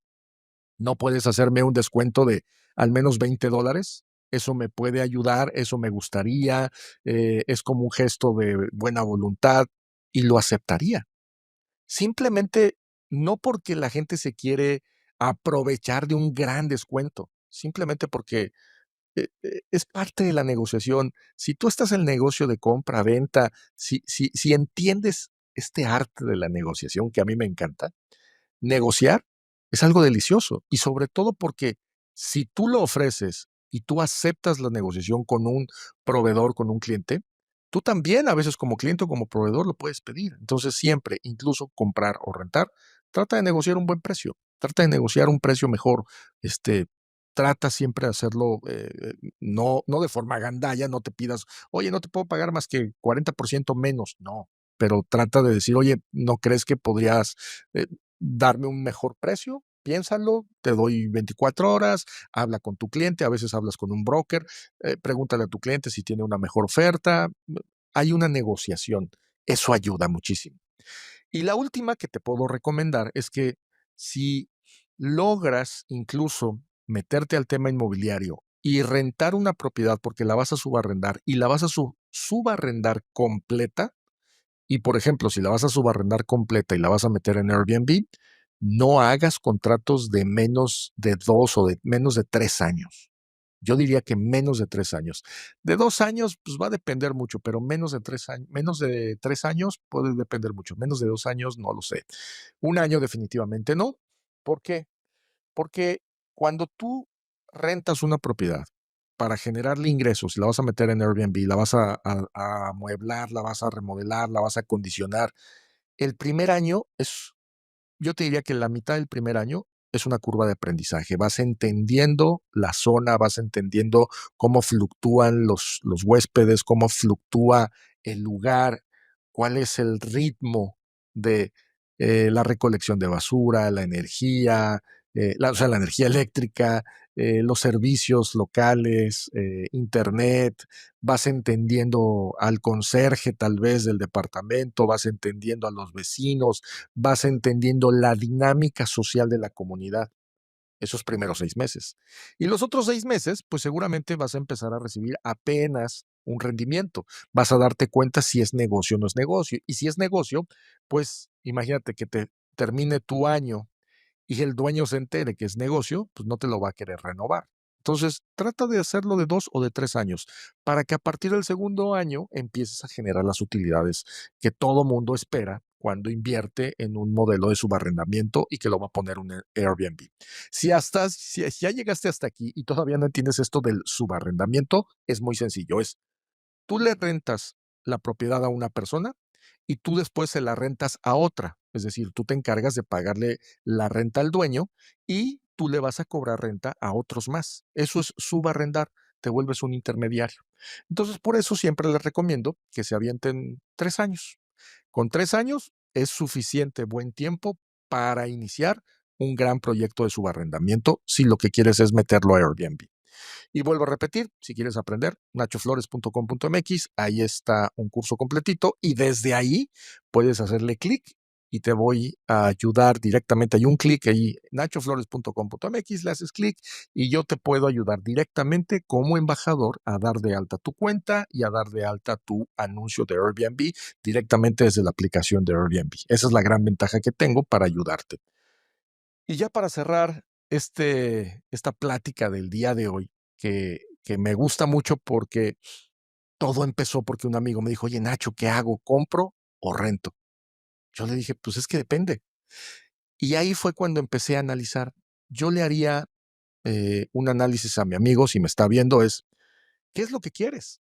¿no puedes hacerme un descuento de al menos $20? Eso me puede ayudar, eso me gustaría, es como un gesto de buena voluntad y lo aceptaría. Simplemente no porque la gente se quiere aprovechar de un gran descuento, simplemente porque es parte de la negociación. Si tú estás en el negocio de compra, venta, si entiendes este arte de la negociación que a mí me encanta, negociar es algo delicioso y sobre todo porque si tú lo ofreces y tú aceptas la negociación con un proveedor, con un cliente, tú también a veces como cliente o como proveedor lo puedes pedir. Entonces siempre, incluso comprar o rentar, trata de negociar un buen precio, trata de negociar un precio mejor, este, trata siempre de hacerlo, no de forma gandalla, no te pidas, oye, no te puedo pagar más que 40% menos, no, pero trata de decir, oye, ¿no crees que podrías eh, darme un mejor precio? Piénsalo, te doy 24 horas, habla con tu cliente, a veces hablas con un broker, pregúntale a tu cliente si tiene una mejor oferta. Hay una negociación, eso ayuda muchísimo. Y la última que te puedo recomendar es que si logras incluso meterte al tema inmobiliario y rentar una propiedad porque la vas a subarrendar y la vas a subarrendar completa, y por ejemplo, si la vas a subarrendar completa y la vas a meter en Airbnb, no hagas contratos de menos de 2 o de menos de 3 años. Yo diría que menos de 3 años. De 2 años, pues, va a depender mucho, pero menos de 3 años puede depender mucho, menos de 2 años, no lo sé. Un año definitivamente no. ¿Por qué? Porque cuando tú rentas una propiedad para generarle ingresos, la vas a meter en Airbnb, la vas a amueblar, la vas a remodelar, la vas a acondicionar, el primer año es yo te diría que la mitad del primer año es una curva de aprendizaje. Vas entendiendo la zona, vas entendiendo cómo fluctúan los huéspedes, cómo fluctúa el lugar, cuál es el ritmo de la recolección de basura, la energía, o sea, la energía eléctrica, los servicios locales, internet, vas entendiendo al conserje tal vez del departamento, vas entendiendo a los vecinos, vas entendiendo la dinámica social de la comunidad esos primeros 6 meses. Y los otros 6 meses, pues seguramente vas a empezar a recibir apenas un rendimiento. Vas a darte cuenta si es negocio o no es negocio. Y si es negocio, pues imagínate que te termine tu año y el dueño se entere que es negocio, pues no te lo va a querer renovar. Entonces, trata de hacerlo de 2 o de 3 años para que a partir del segundo año empieces a generar las utilidades que todo mundo espera cuando invierte en un modelo de subarrendamiento y que lo va a poner un Airbnb. Si ya llegaste hasta aquí y todavía no entiendes esto del subarrendamiento, es muy sencillo. Tú le rentas la propiedad a una persona y tú después se la rentas a otra. Es decir, tú te encargas de pagarle la renta al dueño y tú le vas a cobrar renta a otros más. Eso es subarrendar, te vuelves un intermediario. Entonces, por eso siempre les recomiendo que se avienten 3 años. Con 3 años es suficiente buen tiempo para iniciar un gran proyecto de subarrendamiento si lo que quieres es meterlo a Airbnb. Y vuelvo a repetir, si quieres aprender, nachoflores.com.mx, ahí está un curso completito y desde ahí puedes hacerle clic y te voy a ayudar directamente. Hay un clic ahí, nachoflores.com.mx, le haces clic y yo te puedo ayudar directamente como embajador a dar de alta tu cuenta y a dar de alta tu anuncio de Airbnb directamente desde la aplicación de Airbnb. Esa es la gran ventaja que tengo para ayudarte. Y ya para cerrar esta plática del día de hoy, que me gusta mucho porque todo empezó porque un amigo me dijo: "Oye, Nacho, ¿qué hago? ¿Compro o rento?". Yo le dije: "Pues es que depende". Y ahí fue cuando empecé a analizar. Yo le haría, un análisis a mi amigo, si me está viendo, es, ¿qué es lo que quieres?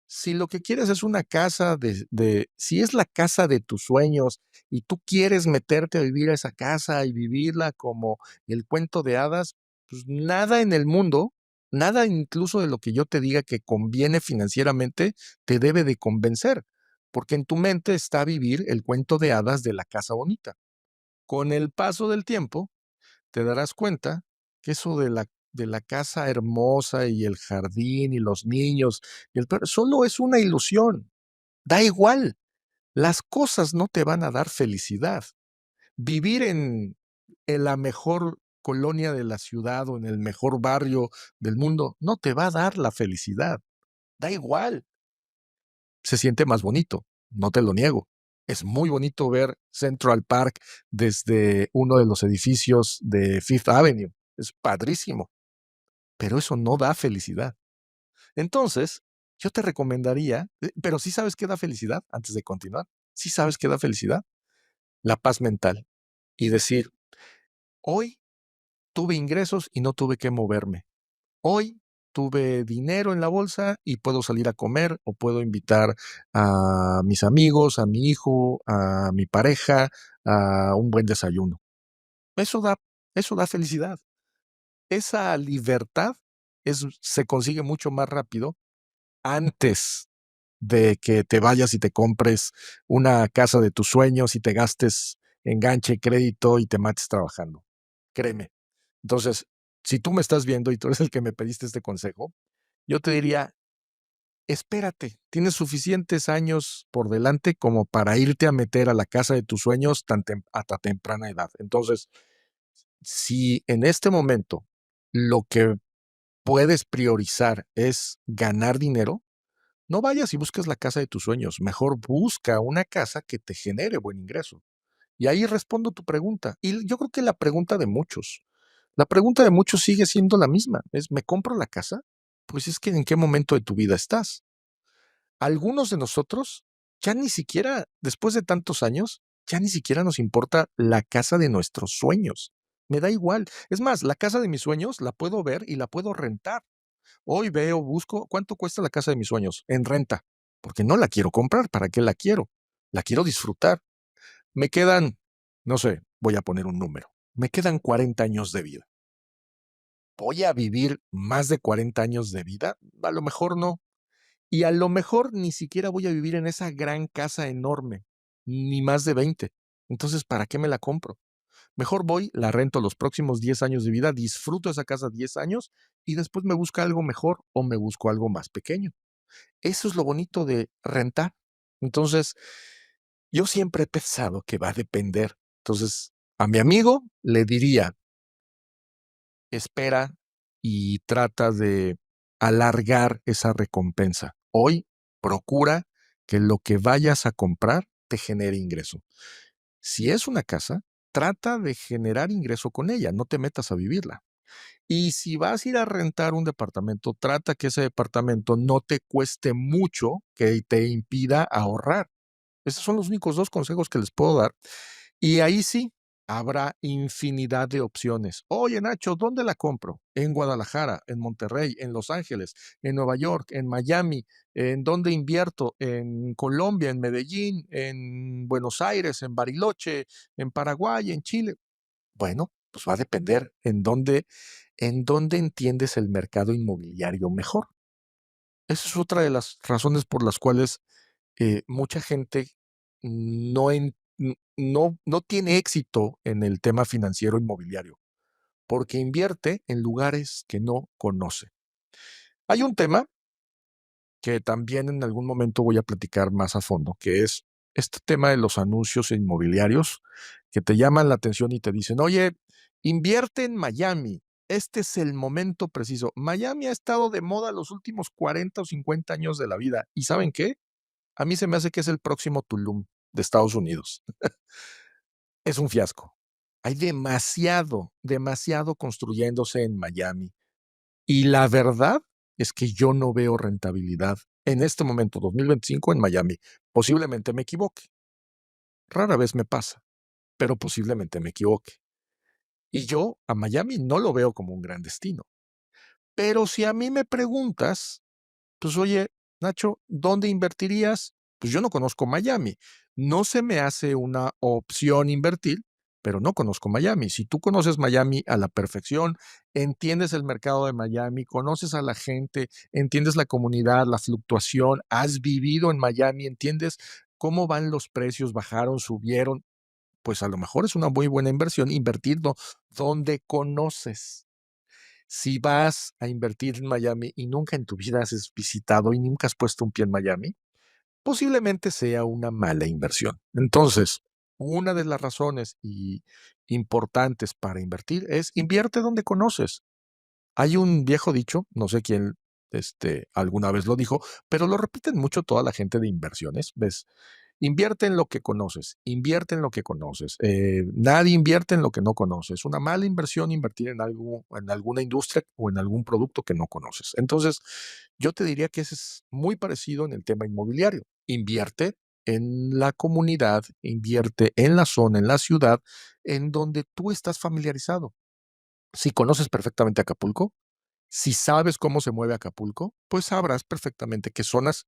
Si lo que quieres es una casa si es la casa de tus sueños y tú quieres meterte a vivir a esa casa y vivirla como el cuento de hadas, pues nada en el mundo, nada incluso de lo que yo te diga que conviene financieramente, te debe de convencer, porque en tu mente está vivir el cuento de hadas de la casa bonita. Con el paso del tiempo, te darás cuenta que eso de la casa hermosa y el jardín y los niños y el perro, solo es una ilusión. Da igual, las cosas no te van a dar felicidad. Vivir en la mejor colonia de la ciudad o en el mejor barrio del mundo no te va a dar la felicidad. Da igual, se siente más bonito, no te lo niego. Es muy bonito ver Central Park desde uno de los edificios de Fifth Avenue. Es padrísimo, pero eso no da felicidad. Entonces, yo te recomendaría, pero ¿sí sabes qué da felicidad? Antes de continuar, ¿sí sabes qué da felicidad? La paz mental y decir, hoy tuve ingresos y no tuve que moverme. Hoy tuve dinero en la bolsa y puedo salir a comer o puedo invitar a mis amigos, a mi hijo, a mi pareja a un buen desayuno. Eso da, eso da felicidad. Esa libertad se consigue mucho más rápido antes de que te vayas y te compres una casa de tus sueños y te gastes enganche, crédito y te mates trabajando. Créeme. Entonces, si tú me estás viendo y tú eres el que me pediste este consejo, yo te diría, espérate, tienes suficientes años por delante como para irte a meter a la casa de tus sueños a tan temprana edad. Entonces, si en este momento lo que puedes priorizar es ganar dinero, no vayas y busques la casa de tus sueños, mejor busca una casa que te genere buen ingreso. Y ahí respondo tu pregunta. Y yo creo que la pregunta de muchos sigue siendo la misma, es, ¿me compro la casa? Pues es que ¿en qué momento de tu vida estás? Algunos de nosotros ya ni siquiera, después de tantos años, ya ni siquiera nos importa la casa de nuestros sueños. Me da igual. Es más, la casa de mis sueños la puedo ver y la puedo rentar. Hoy veo, busco, ¿cuánto cuesta la casa de mis sueños? En renta. Porque no la quiero comprar. ¿Para qué la quiero? La quiero disfrutar. Me quedan, no sé, voy a poner un número. Me quedan 40 años de vida. ¿Voy a vivir más de 40 años de vida? A lo mejor no. Y a lo mejor ni siquiera voy a vivir en esa gran casa enorme, ni más de 20. Entonces, ¿para qué me la compro? Mejor voy, la rento los próximos 10 años de vida, disfruto esa casa 10 años y después me busco algo mejor o me busco algo más pequeño. Eso es lo bonito de rentar. Entonces, yo siempre he pensado que va a depender. Entonces, a mi amigo le diría, espera y trata de alargar esa recompensa. Hoy procura que lo que vayas a comprar te genere ingreso. Si es una casa, trata de generar ingreso con ella, no te metas a vivirla. Y si vas a ir a rentar un departamento, trata que ese departamento no te cueste mucho que te impida ahorrar. Esos son los únicos 2 consejos que les puedo dar. Y ahí sí, habrá infinidad de opciones. Oye, Nacho, ¿dónde la compro? En Guadalajara, en Monterrey, en Los Ángeles, en Nueva York, en Miami. ¿En dónde invierto? En Colombia, en Medellín, en Buenos Aires, en Bariloche, en Paraguay, en Chile. Bueno, pues va a depender en dónde entiendes el mercado inmobiliario mejor. Esa es otra de las razones por las cuales mucha gente no tiene éxito en el tema financiero inmobiliario, porque invierte en lugares que no conoce. Hay un tema que también en algún momento voy a platicar más a fondo, que es este tema de los anuncios inmobiliarios que te llaman la atención y te dicen, oye, invierte en Miami. Este es el momento preciso. Miami ha estado de moda los últimos 40 o 50 años de la vida. ¿Y saben qué? A mí se me hace que es el próximo Tulum de Estados Unidos. Es un fiasco. Hay demasiado construyéndose en Miami. Y la verdad es que yo no veo rentabilidad en este momento, 2025, en Miami. Posiblemente me equivoque. Rara vez me pasa, pero posiblemente me equivoque. Y yo a Miami no lo veo como un gran destino. Pero si a mí me preguntas, pues oye, Nacho, ¿dónde invertirías? Pues yo no conozco Miami. No se me hace una opción invertir, pero no conozco Miami. Si tú conoces Miami a la perfección, entiendes el mercado de Miami, conoces a la gente, entiendes la comunidad, la fluctuación, has vivido en Miami, entiendes cómo van los precios, bajaron, subieron, pues a lo mejor es una muy buena inversión invertir donde conoces. Si vas a invertir en Miami y nunca en tu vida has visitado y nunca has puesto un pie en Miami, posiblemente sea una mala inversión. Entonces, una de las razones importantes para invertir es invierte donde conoces. Hay un viejo dicho, no sé quién alguna vez lo dijo, pero lo repiten mucho toda la gente de inversiones. ¿Ves? Invierte en lo que conoces, invierte en lo que conoces. Nadie invierte en lo que no conoces. Una mala inversión invertir en algo, en alguna industria o en algún producto que no conoces. Entonces, yo te diría que ese es muy parecido en el tema inmobiliario. Invierte en la comunidad, invierte en la zona, en la ciudad, en donde tú estás familiarizado. Si conoces perfectamente Acapulco, si sabes cómo se mueve Acapulco, pues sabrás perfectamente qué zonas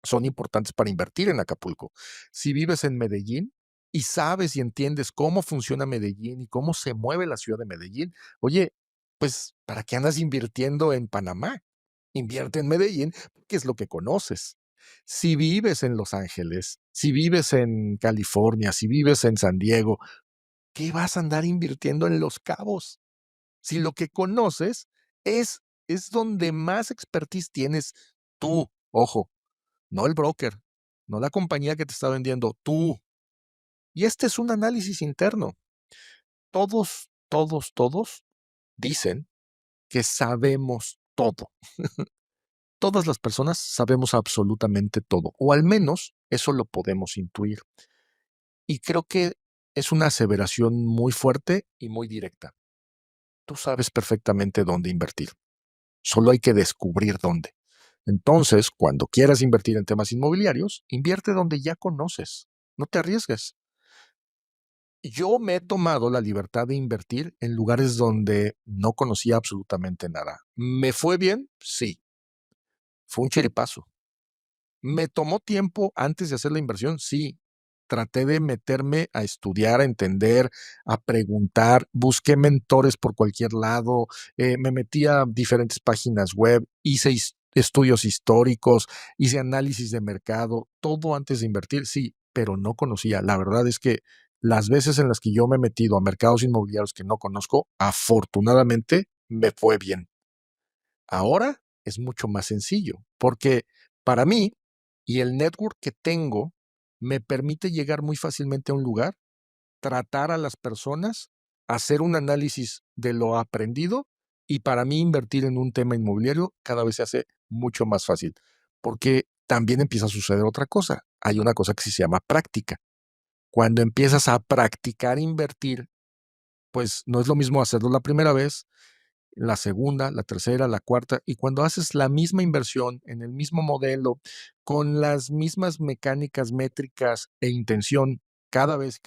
son importantes para invertir en Acapulco. Si vives en Medellín y sabes y entiendes cómo funciona Medellín y cómo se mueve la ciudad de Medellín, oye, pues, ¿para qué andas invirtiendo en Panamá? Invierte en Medellín, que es lo que conoces. Si vives en Los Ángeles, si vives en California, si vives en San Diego, ¿qué vas a andar invirtiendo en Los Cabos? Si lo que conoces es donde más expertise tienes tú, ojo, no el broker, no la compañía que te está vendiendo, tú. Y este es un análisis interno. Todos dicen que sabemos todo. Todas las personas sabemos absolutamente todo, o al menos eso lo podemos intuir. Y creo que es una aseveración muy fuerte y muy directa. Tú sabes perfectamente dónde invertir. Solo hay que descubrir dónde. Entonces, cuando quieras invertir en temas inmobiliarios, invierte donde ya conoces. No te arriesgues. Yo me he tomado la libertad de invertir en lugares donde no conocía absolutamente nada. ¿Me fue bien? Sí. Fue un chiripazo. ¿Me tomó tiempo antes de hacer la inversión? Sí. Traté de meterme a estudiar, a entender, a preguntar, busqué mentores por cualquier lado, me metí a diferentes páginas web, hice estudios históricos, hice análisis de mercado, todo antes de invertir, sí, pero no conocía. La verdad es que las veces en las que yo me he metido a mercados inmobiliarios que no conozco, afortunadamente me fue bien. Ahora es mucho más sencillo, porque para mí y el network que tengo me permite llegar muy fácilmente a un lugar, tratar a las personas, hacer un análisis de lo aprendido y para mí invertir en un tema inmobiliario cada vez se hace mucho más fácil, porque también empieza a suceder otra cosa. Hay una cosa que sí se llama práctica. Cuando empiezas a practicar invertir, pues no es lo mismo hacerlo la primera vez, la segunda, la tercera, la cuarta, y cuando haces la misma inversión en el mismo modelo, con las mismas mecánicas, métricas e intención cada vez,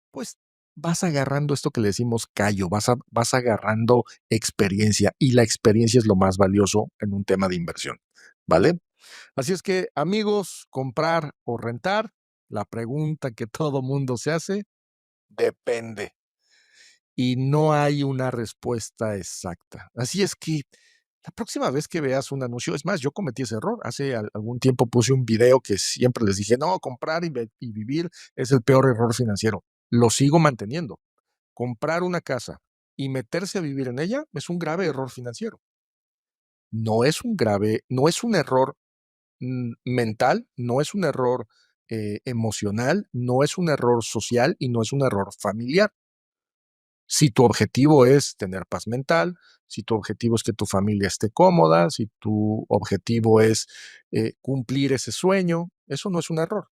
pues vas agarrando esto que le decimos callo, vas agarrando experiencia y la experiencia es lo más valioso en un tema de inversión, ¿vale? Así es que amigos, comprar o rentar, la pregunta que todo mundo se hace, depende y no hay una respuesta exacta. Así es que la próxima vez que veas un anuncio, es más, yo cometí ese error. Hace algún tiempo puse un video que siempre les dije, no, comprar y vivir es el peor error financiero. Lo sigo manteniendo. Comprar una casa y meterse a vivir en ella es un grave error financiero. No es un error mental, no es un error emocional, no es un error social y no es un error familiar. Si tu objetivo es tener paz mental, si tu objetivo es que tu familia esté cómoda, si tu objetivo es cumplir ese sueño, eso no es un error,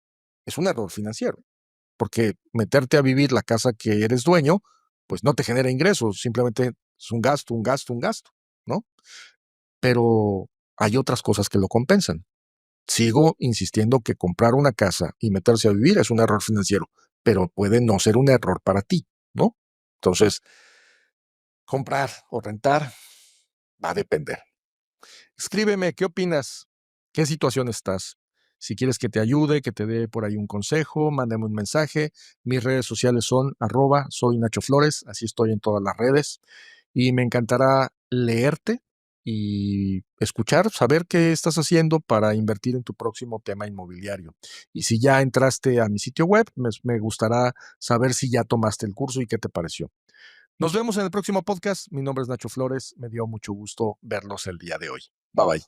es un error financiero, porque meterte a vivir la casa que eres dueño, pues no te genera ingresos, simplemente es un gasto, un gasto, un gasto, ¿no? Pero hay otras cosas que lo compensan. Sigo insistiendo que comprar una casa y meterse a vivir es un error financiero, pero puede no ser un error para ti, ¿no? Entonces, comprar o rentar va a depender. Escríbeme, ¿qué opinas? ¿Qué situación estás? Si quieres que te ayude, que te dé por ahí un consejo, mándame un mensaje. Mis redes sociales son soy Nacho Flores, así estoy en todas las redes. Y me encantará leerte y escuchar, saber qué estás haciendo para invertir en tu próximo tema inmobiliario. Y si ya entraste a mi sitio web, me gustará saber si ya tomaste el curso y qué te pareció. Nos vemos en el próximo podcast. Mi nombre es Nacho Flores. Me dio mucho gusto verlos el día de hoy. Bye bye.